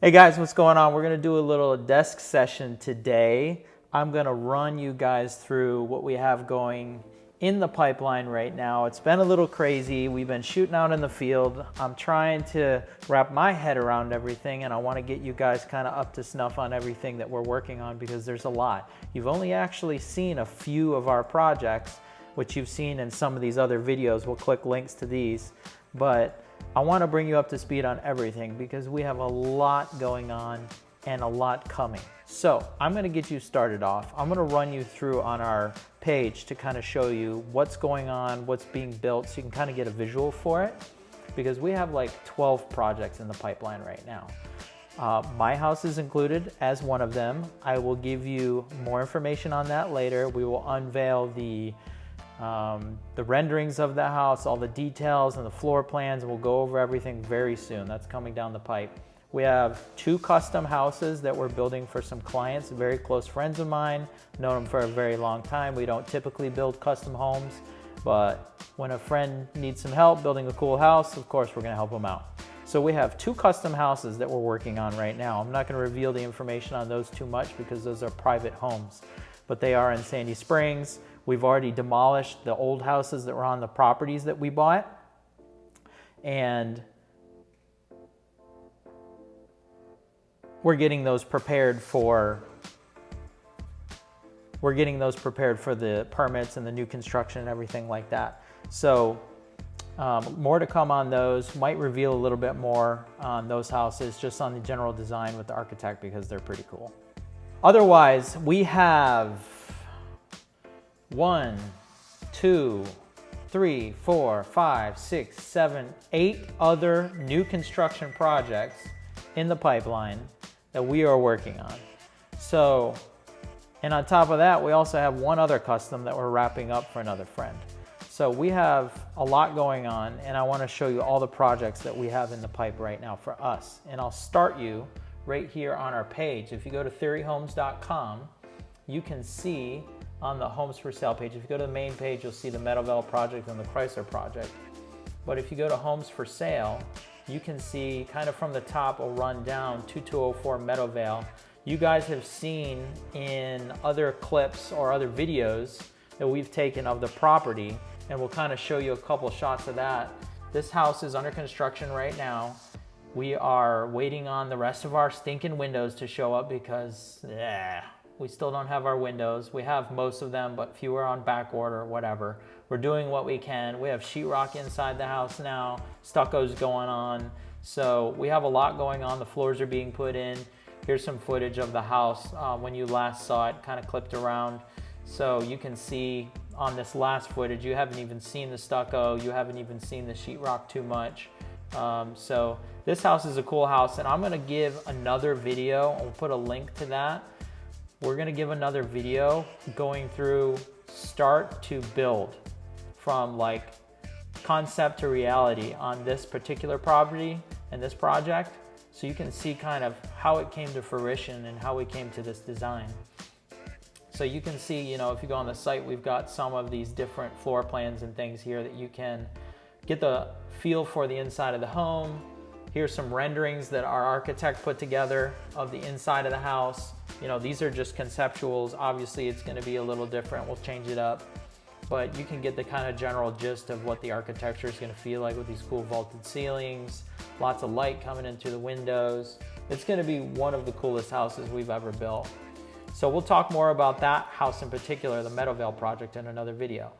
Hey guys, what's going on? We're gonna do a little desk session today. I'm gonna run you guys through what we have going in the pipeline right now. It's been a little crazy. We've been shooting out in the field. I'm trying to wrap my head around everything, and I wanna get you guys kind of up to snuff on everything that we're working on because there's a lot. You've only actually seen a few of our projects, which you've seen in some of these other videos. We'll click links to these, but I want to bring you up to speed on everything because we have a lot going on and a lot coming. So I'm going to get you started off. I'm going to run you through on our page to kind of show you what's going on, what's being built, so you can kind of get a visual for it, because we have like 12 projects in the pipeline right now. My house is included as one of them. I will give you more information on that later. We will unveil the renderings of the house, all the details and the floor plans, and we'll go over everything very soon. That's coming down the pipe. We have 2 custom houses that we're building for some clients, very close friends of mine, known them for a very long time. We don't typically build custom homes, but when a friend needs some help building a cool house, of course we're gonna help them out. So we have 2 custom houses that we're working on right now. I'm not gonna reveal the information on those too much because those are private homes, but they are in Sandy Springs. We've already demolished the old houses that were on the properties that we bought, and we're getting those prepared for the permits and the new construction and everything like that. So more to come on those. Might reveal a little bit more on those houses, just on the general design with the architect, because they're pretty cool. Otherwise, we have 1, 2, 3, 4, 5, 6, 7, 8 other new construction projects in the pipeline that we are working on. So, and on top of that, we also have 1 other custom that we're wrapping up for another friend. So we have a lot going on, and I want to show you all the projects that we have in the pipe right now for us. And I'll start you right here on our page. If you go to theoryhomes.com, you can see on the homes for sale page. If you go to the main page, you'll see the Meadowvale project and the Chrysler project. But if you go to homes for sale, you can see kind of from the top, will run down 2204 Meadowvale. You guys have seen in other clips or other videos that we've taken of the property, and we'll kind of show you a couple shots of that. This house is under construction right now. We are waiting on the rest of our stinking windows to show up because we still don't have our windows. We have most of them, but few are on back order or whatever. We're doing what we can. We have sheetrock inside the house now. Stucco's going on. So we have a lot going on. The floors are being put in. Here's some footage of the house when you last saw it, kind of clipped around. So you can see on this last footage, you haven't even seen the stucco. You haven't even seen the sheetrock too much. So this house is a cool house, and I'm gonna give another video. I'll put a link to that. We're gonna give another video going through start to build from like concept to reality on this particular property and this project, so you can see kind of how it came to fruition and how we came to this design. So you can see, you know, if you go on the site, we've got some of these different floor plans and things here that you can get the feel for the inside of the home. Here's some renderings that our architect put together of the inside of the house. You know, these are just conceptuals. Obviously, it's going to be a little different. We'll change it up. But you can get the kind of general gist of what the architecture is going to feel like with these cool vaulted ceilings, lots of light coming in through the windows. It's going to be one of the coolest houses we've ever built. So we'll talk more about that house in particular, the Meadowvale project, in another video.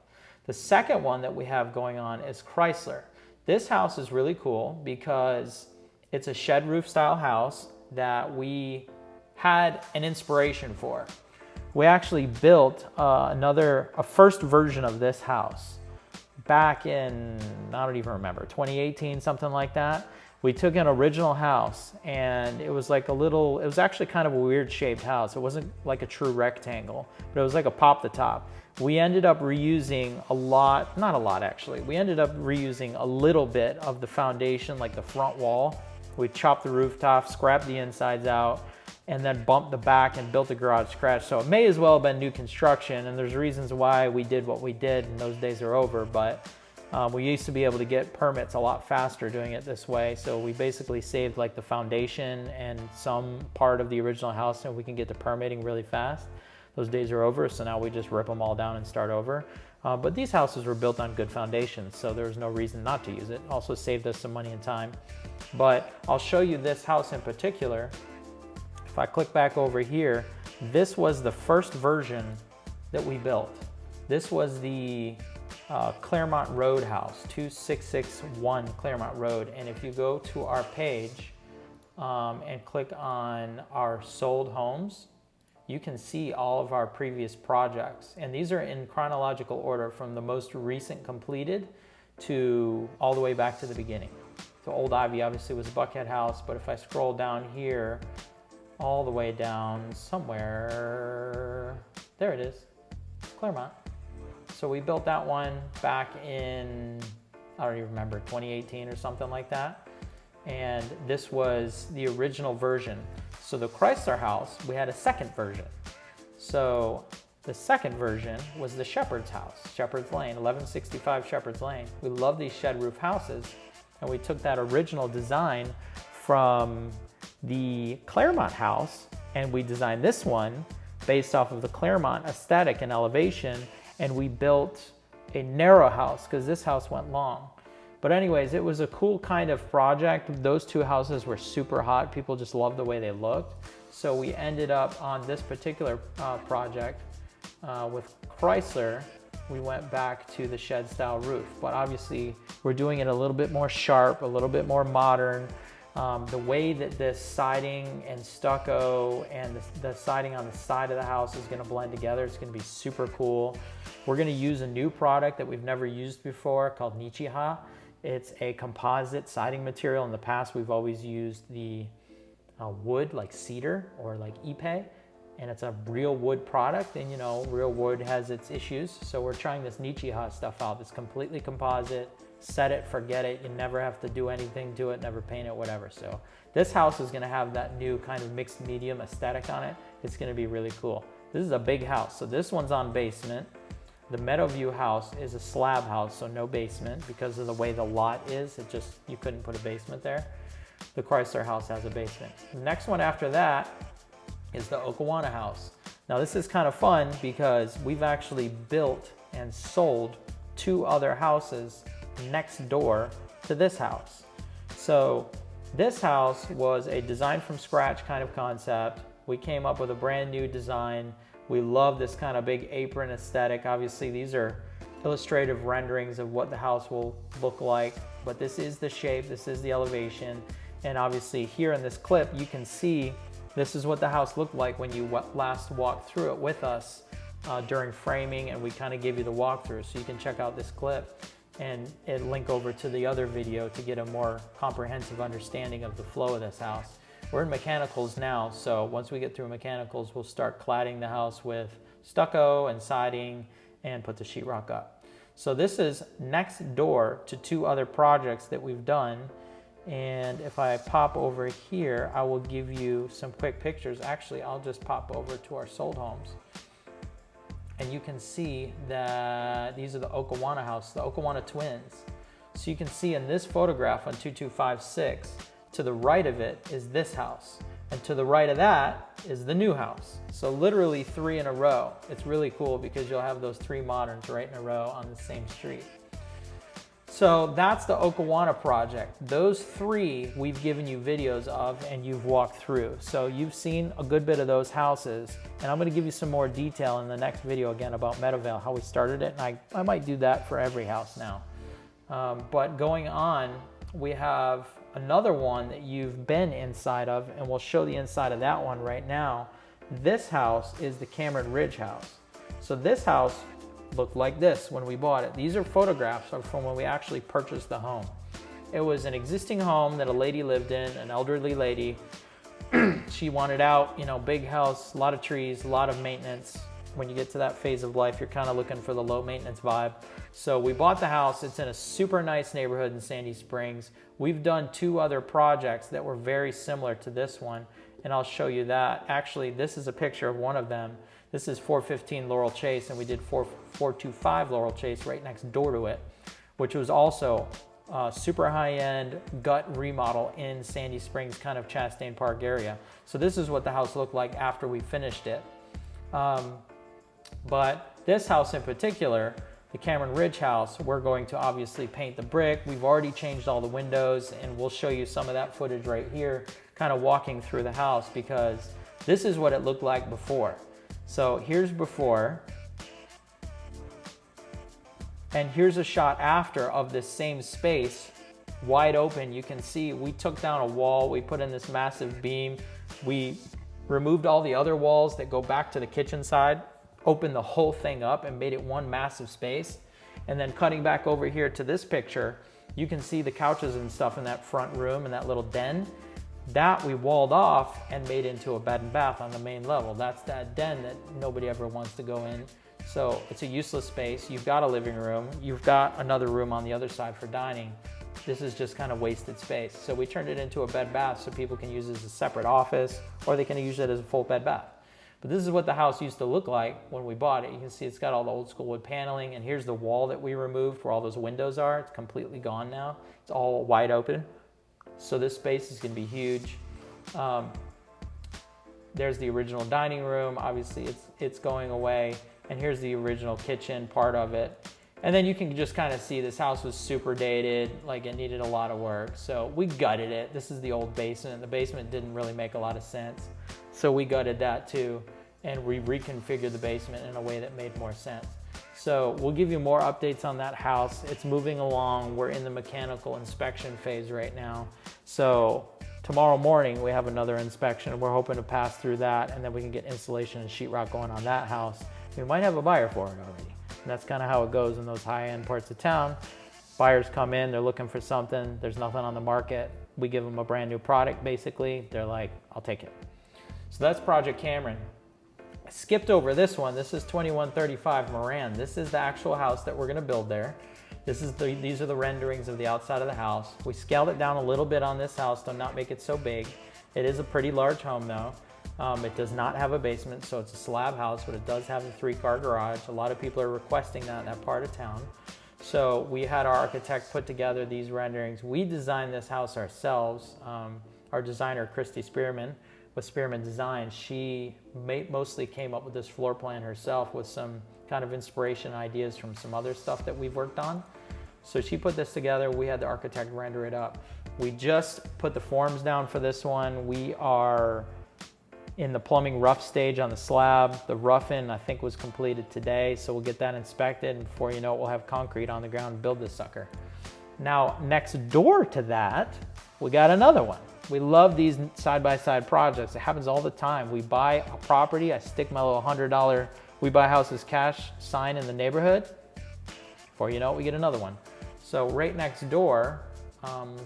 The second one that we have going on is Chrysler. This house is really cool because it's a shed roof style house that we had an inspiration for. We actually built a first version of this house back in, I don't even remember, 2018, something like that. We took an original house, and it was like it was actually kind of a weird shaped house. It wasn't like a true rectangle, but it was like a pop the top. We ended up reusing not a lot actually. We ended up reusing a little bit of the foundation, like the front wall. We chopped the rooftop, scrapped the insides out, and then bumped the back and built the garage scratch. So it may as well have been new construction, and there's reasons why we did what we did, and those days are over, but We used to be able to get permits a lot faster doing it this way. So we basically saved like the foundation and some part of the original house, and we can get the permitting really fast. Those days are over, so now we just rip them all down and start over. But these houses were built on good foundations, so there's no reason not to use it. Also saved us some money and time. But I'll show you this house in particular. If I click back over here, this was the first version that we built. This was the Claremont Road house, 2661 Claremont Road. And if you go to our page and click on our sold homes, you can see all of our previous projects. And these are in chronological order from the most recent completed to all the way back to the beginning. So Old Ivy obviously was a Buckhead house, but if I scroll down here, all the way down somewhere, there it is, Claremont. So we built that one back in, I don't even remember, 2018 or something like that. And this was the original version. So the Chrysler house, we had a second version. So the second version was the Shepherd's house, Shepherd's Lane, 1165 Shepherd's Lane. We love these shed roof houses. And we took that original design from the Claremont house, and we designed this one based off of the Claremont aesthetic and elevation. And we built a narrow house because this house went long. But anyways, it was a cool kind of project. Those two houses were super hot. People just loved the way they looked. So we ended up on this particular project with Chrysler. We went back to the shed style roof, but obviously we're doing it a little bit more sharp, a little bit more modern. The way that this siding and stucco and the siding on the side of the house is going to blend together, it's going to be super cool. We're going to use a new product that we've never used before called Nichiha. It's a composite siding material. In the past, we've always used the wood like cedar or like ipe, and it's a real wood product, and you know, real wood has its issues. So we're trying this Nichiha stuff out. It's completely composite. Set it, forget it. You never have to do anything to it, never paint it, whatever. So this house is going to have that new kind of mixed medium aesthetic on it. It's going to be really cool. This is a big house. So this one's on basement. The Meadowview house is a slab house, so no basement because of the way the lot is. It just, you couldn't put a basement there. The Chrysler house has a basement. The next one after that is the Okawana house. Now this is kind of fun because we've actually built and sold 2 other houses next door to this house. So this house was a design from scratch kind of concept. We came up with a brand new design. We love this kind of big apron aesthetic. Obviously these are illustrative renderings of what the house will look like, but this is the shape, this is the elevation. And obviously here in this clip, you can see this is what the house looked like when you last walked through it with us during framing, and we kind of give you the walkthrough. So you can check out this clip and link over to the other video to get a more comprehensive understanding of the flow of this house. We're in mechanicals now, so once we get through mechanicals, we'll start cladding the house with stucco and siding and put the sheetrock up. So this is next door to 2 other projects that we've done. And if I pop over here, I will give you some quick pictures. Actually, I'll just pop over to our sold homes. And you can see that these are the Okawana house, the Okawana twins. So you can see in this photograph on 2256, to the right of it is this house. And to the right of that is the new house. So literally 3 in a row. It's really cool because you'll have those 3 moderns right in a row on the same street. So that's the Okawana project. Those 3 we've given you videos of and you've walked through. So you've seen a good bit of those houses, and I'm gonna give you some more detail in the next video again about Meadowvale, how we started it, and I might do that for every house now. But going on, we have another one that you've been inside of, and we'll show the inside of that one right now. This house is the Cameron Ridge house. So this house looked like this when we bought it. These are photographs from when we actually purchased the home. It was an existing home that a lady lived in, an elderly lady. She wanted out, you know, big house, a lot of trees, a lot of maintenance. When you get to that phase of life, you're kind of looking for the low maintenance vibe. So we bought the house. It's in a super nice neighborhood in Sandy Springs. We've done 2 other projects that were very similar to this one, and I'll show you that. Actually, this is a picture of one of them. This is 415 Laurel Chase, and we did 425 Laurel Chase right next door to it. which was also super high-end gut remodel in Sandy Springs, kind of Chastain Park area. So this is what the house looked like after we finished it. But this house in particular, the Cameron Ridge house, we're going to obviously paint the brick. We've already changed all the windows, and we'll show you some of that footage right here, kind of walking through the house, because this is what it looked like before. So here's before, and here's a shot after of this same space, wide open. You can see we took down a wall, we put in this massive beam, we removed all the other walls that go back to the kitchen side, opened the whole thing up and made it one massive space. And then cutting back over here to this picture, you can see the couches and stuff in that front room and that little den. That we walled off and made into a bed and bath on the main level. That's that den that nobody ever wants to go in. So it's a useless space. You've got a living room. You've got another room on the other side for dining. This is just kind of wasted space. So we turned it into a bed bath so people can use it as a separate office, or they can use it as a full bed bath. But this is what the house used to look like when we bought it. You can see it's got all the old school wood paneling, and here's the wall that we removed where all those windows are. It's completely gone now. It's all wide open. So this space is gonna be huge. There's the original dining room. Obviously it's going away. And here's the original kitchen part of it. And then you can just kind of see this house was super dated, like it needed a lot of work. So we gutted it. This is the old basement. The basement didn't really make a lot of sense. So we gutted that too, and we reconfigured the basement in a way that made more sense. So we'll give you more updates on that house. It's moving along. We're in the mechanical inspection phase right now. So tomorrow morning we have another inspection. We're hoping to pass through that, and then we can get installation and sheetrock going on that house. We might have a buyer for it already. And that's kind of how it goes in those high-end parts of town. Buyers come in, they're looking for something, there's nothing on the market. We give them a brand new product, basically. They're like, I'll take it. So that's Project Cameron. I skipped over this one. This is 2135 Moran. This is the actual house that we're gonna build there. These are the renderings of the outside of the house. We scaled it down a little bit on this house to not make it so big. It is a pretty large home though. It does not have a basement, so it's a slab house, but it does have a 3-car garage. A lot of people are requesting that in that part of town. So we had our architect put together these renderings. We designed this house ourselves. Our designer, Christy Spearman, with Spearman Design, she mostly came up with this floor plan herself with some kind of inspiration ideas from some other stuff that we've worked on. So she put this together. We had the architect render it up. We just put the forms down for this one. We are in the plumbing rough stage on the slab. The rough-in, I think, was completed today, so we'll get that inspected, and before you know it, we'll have concrete on the ground and build this sucker. Now, next door to that, we got another one. We love these side-by-side projects. It happens all the time. We buy a property, I stick my little $100 we buy houses cash sign in the neighborhood. Before you know it, we get another one. So right next door,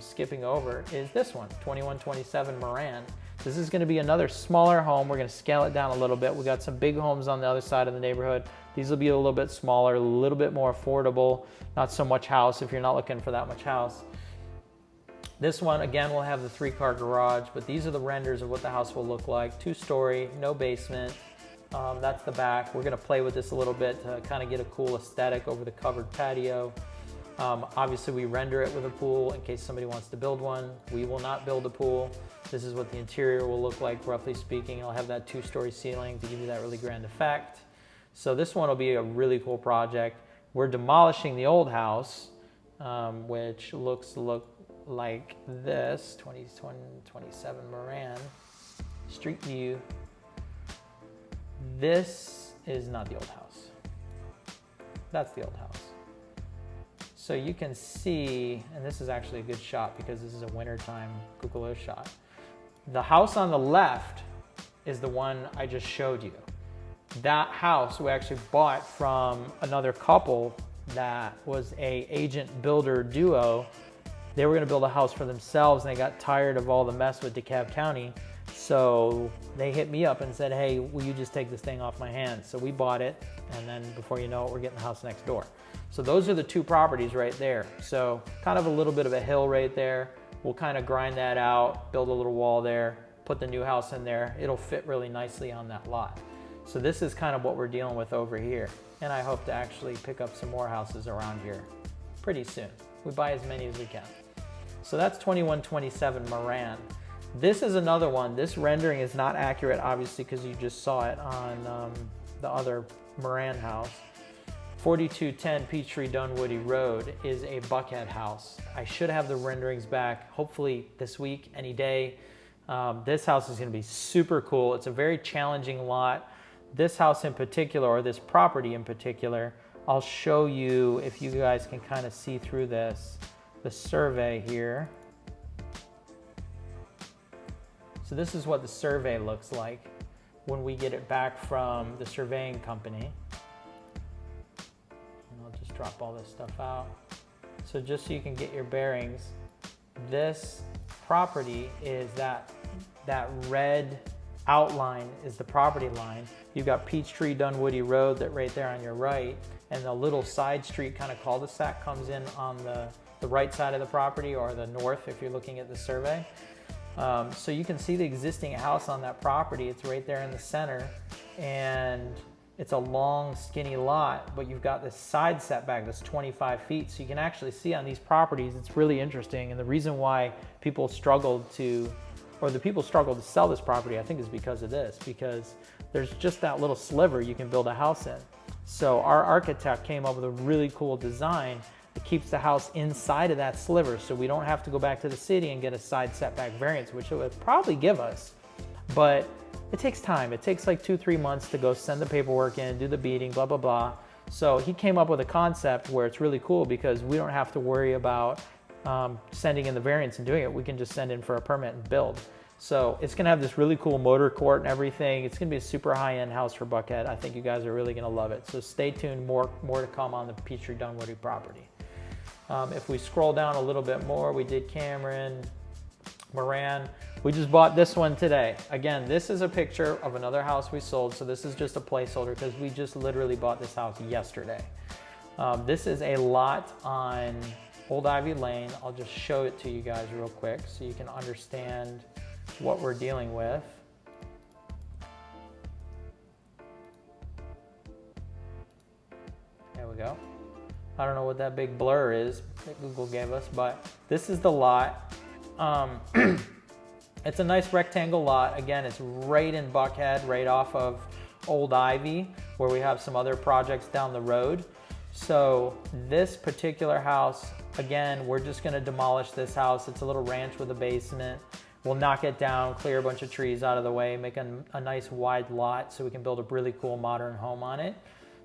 skipping over, is this one, 2127 Moran. This is gonna be another smaller home. We're gonna scale it down a little bit. We got some big homes on the other side of the neighborhood. These will be a little bit smaller, a little bit more affordable, not so much house if you're not looking for that much house. This one, again, will have the 3-car garage, but these are the renders of what the house will look like. 2-story, no basement. That's the back. We're gonna play with this a little bit to kind of get a cool aesthetic over the covered patio. Obviously, we render it with a pool in case somebody wants to build one. We will not build a pool. This is what the interior will look like, roughly speaking. It'll have that 2-story ceiling to give you that really grand effect. So this one will be a really cool project. We're demolishing the old house, which looks like this, 27 Moran, street view. This is not the old house. That's the old house. So you can see, and this is actually a good shot because this is a wintertime Google Earth shot. The house on the left is the one I just showed you. That house we actually bought from another couple that was a agent builder duo. They were gonna build a house for themselves and they got tired of all the mess with DeKalb County. So they hit me up and said, hey, will you just take this thing off my hands? So we bought it, and then before you know it, we're getting the house next door. So those are the two properties right there. So kind of a little bit of a hill right there. We'll kind of grind that out, build a little wall there, put the new house in there. It'll fit really nicely on that lot. So this is kind of what we're dealing with over here. And I hope to actually pick up some more houses around here. pretty soon. We buy as many as we can. So that's 2127 Moran. This is another one. This rendering is not accurate, obviously, because you just saw it on the other Moran house. 4210 Peachtree Dunwoody Road is a Buckhead house. I should have the renderings back, hopefully this week, any day. This house is going to be super cool. It's a very challenging lot. This house in particular, or this property in particular, I'll show you if you guys can kind of see through this, the survey here. So this is what the survey looks like when we get it back from the surveying company. And I'll just drop all this stuff out. So just so you can get your bearings, this property is that red outline is the property line. You've got Peachtree Dunwoody Road that right there on your right, and the little side street kind of cul-de-sac comes in on the right side of the property, or the north if you're looking at the survey. So you can see the existing house on that property. It's right there in the center, and it's a long skinny lot, but you've got this side setback that's 25 feet. So you can actually see on these properties, it's really interesting. And the reason why people struggled to, or the people struggled to sell this property, I think is because of this, because there's just that little sliver you can build a house in. So our architect came up with a really cool design that keeps the house inside of that sliver, so we don't have to go back to the city and get a side setback variance, which it would probably give us, but it takes time. It takes like 2-3 months to go send the paperwork in, do the beating, blah, blah, blah. So he came up with a concept where it's really cool because we don't have to worry about sending in the variance and doing it. We can just send in for a permit and build. So it's gonna have this really cool motor court and everything. It's gonna be a super high-end house for Buckhead. I think you guys are really gonna love it. So stay tuned, more to come on the Peachtree Dunwoody property. If we scroll down a little bit more, we did Cameron, Moran. We just bought this one today. Again, this is a picture of another house we sold, so this is just a placeholder because we just literally bought this house yesterday. This is a lot on Old Ivy Lane. I'll just show it to you guys real quick so you can understand what we're dealing with. There we go. I don't know what that big blur is that Google gave us, but this is the lot. It's a nice rectangle lot. Again, it's right in Buckhead, right off of Old Ivy, where we have some other projects down the road. So this particular house, again, we're just gonna demolish this house. It's a little ranch with a basement. We'll knock it down, clear a bunch of trees out of the way, make a nice wide lot so we can build a really cool modern home on it.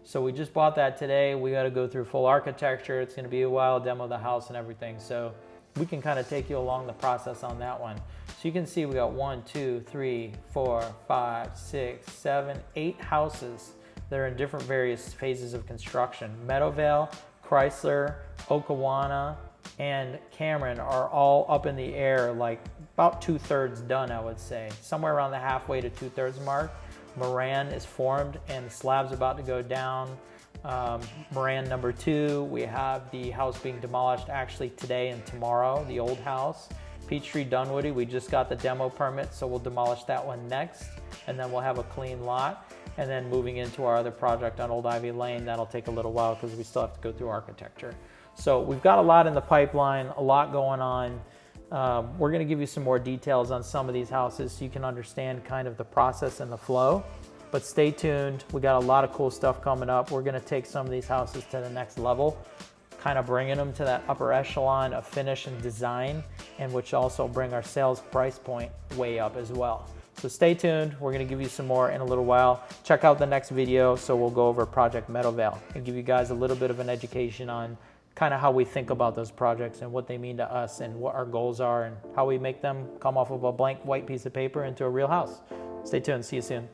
So we just bought that today. We got to go through full architecture. It's going to be a while, demo the house and everything. So we can kind of take you along the process on that one. So you can see we got 1, 2, 3, 4, 5, 6, 7, 8 houses that are in different various phases of construction. Meadowvale, Chrysler, Okawana, and Cameron are all up in the air, like about 2/3 done, I would say. Somewhere around the halfway to 2/3 mark. Moran is formed and the slab's about to go down. Moran number 2, we have the house being demolished actually today and tomorrow, the old house. Peachtree Dunwoody, we just got the demo permit, so we'll demolish that one next, and then we'll have a clean lot. And then moving into our other project on Old Ivy Lane, that'll take a little while because we still have to go through architecture. So we've got a lot in the pipeline, a lot going on. We're going to give you some more details on some of these houses so you can understand kind of the process and the flow. But stay tuned. We got a lot of cool stuff coming up. We're going to take some of these houses to the next level, kind of bringing them to that upper echelon of finish and design, and which also bring our sales price point way up as well. So stay tuned. We're going to give you some more in a little while. Check out the next video. So we'll go over Project Meadowvale and give you guys a little bit of an education on kind of how we think about those projects and what they mean to us and what our goals are and how we make them come off of a blank white piece of paper into a real house. Stay tuned. See you soon.